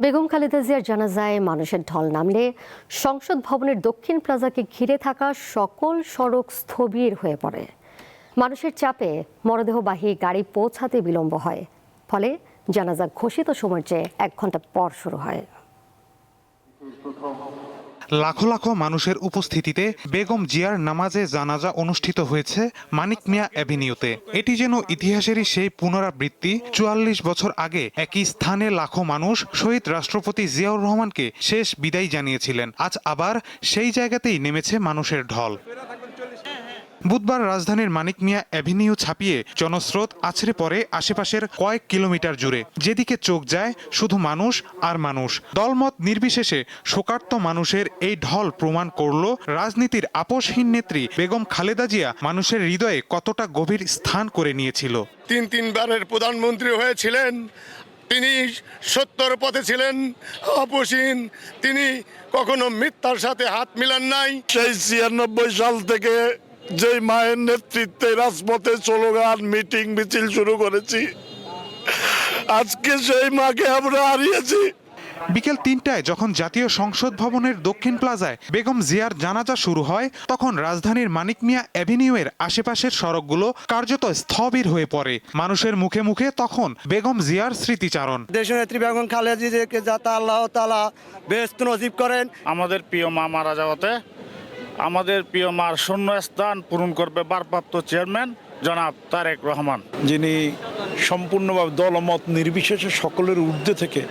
বেগম খালেদা জিয়ার জানাজায় মানুষের ঢল নামলে সংসদ ভবনের দক্ষিণ প্লাজাকে ঘিরে থাকা সকল সড়ক স্থবির হয়ে পড়ে। মানুষের চাপে মরদেহবাহী গাড়ি পৌঁছাতে বিলম্ব হয়, ফলে জানাজা ঘোষিত সময়ের চেয়ে 1 ঘন্টা পর শুরু হয়। লাখো লাখো মানুষের উপস্থিতিতে বেগম জিয়ার নামাজে জানাজা অনুষ্ঠিত হয়েছে মানিক মিয়া অ্যাভিনিউতে। এটি যেন ইতিহাসেরই সেই পুনরাবৃত্তি। ৪৪ বছর আগে একই স্থানে লাখো মানুষ শহীদ রাষ্ট্রপতি জিয়াউর রহমানকে শেষ বিদায় জানিয়েছিলেন। আজ আবার সেই জায়গাতেই নেমেছে মানুষের ঢল। বুধবার রাজধানীর মানিক মিয়া অ্যাভিনিউ ছাপিয়ে জনস্রোত আছড়ে পড়ে আশেপাশের কয়েক কিলোমিটার জুড়ে। যেদিকে চোখ যায় শুধু মানুষ আর মানুষ। দলমত নির্বিশেষে শোকার্ত মানুষের এই ঢল প্রমাণ করল রাজনীতির আপোষহীন নেত্রী বেগম খালেদা জিয়া মানুষের হৃদয়ে কতটা গভীর স্থান করে নিয়েছিল। তিনবারের প্রধানমন্ত্রী হয়েছিলেন, তিনি সত্যর পথে ছিলেন, আপোষহীন। তিনি কখনো মিথ্যার সাথে হাত মিলান নাই। সেই ৯৬ সাল থেকে যে মায়ের নেতৃত্বে রাজপথে স্লোগান, মিটিং, মিছিল শুরু করেছি, আজকে সেই মাকে আমরা হারিয়েছি। বিকেল ৩টায় যখন জাতীয় সংসদ ভবনের দক্ষিণ প্লাজায় বেগম জিয়ার জানাজা শুরু হয়, তখন রাজধানীর মানিক মিয়া অ্যাভিনিউয়ের আশেপাশের সড়কগুলো কার্যত স্থবির হয়ে পড়ে। মানুষের মুখে মুখে তখন বেগম জিয়ার স্মৃতিচারণ। দেশনেত্রী বেগম খালেদা জিয়াকে যাতে আল্লাহ তাআলা বেহেশত নসিব করেন। আমাদের প্রিয় মা মারা যাওয়াতে আমাদের প্রিয় মার শূন্য স্থান পূরণ করবে ভারপ্রাপ্ত চেয়ারম্যান জনাব তারেক রহমান, যিনি সম্পূর্ণভাবে দলমত নির্বিশেষে সকলের ঊর্ধ্বে থেকে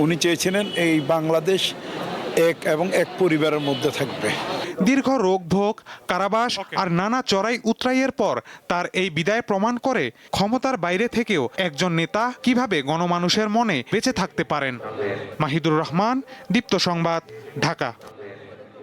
উনি চেয়েছিলেন এই বাংলাদেশ এক পরিবারের মধ্যে থাকবে। দীর্ঘ রোগ ভোগ, কারাবাস আর নানা চড়াই উতরাইয়ের পর তার এই বিদায় প্রমাণ করে ক্ষমতার বাইরে থেকেও একজন নেতা কিভাবে গণমানুষের মনে বেঁচে থাকতে পারেন। মাহিদুর রহমান, দীপ্ত সংবাদ, ঢাকা।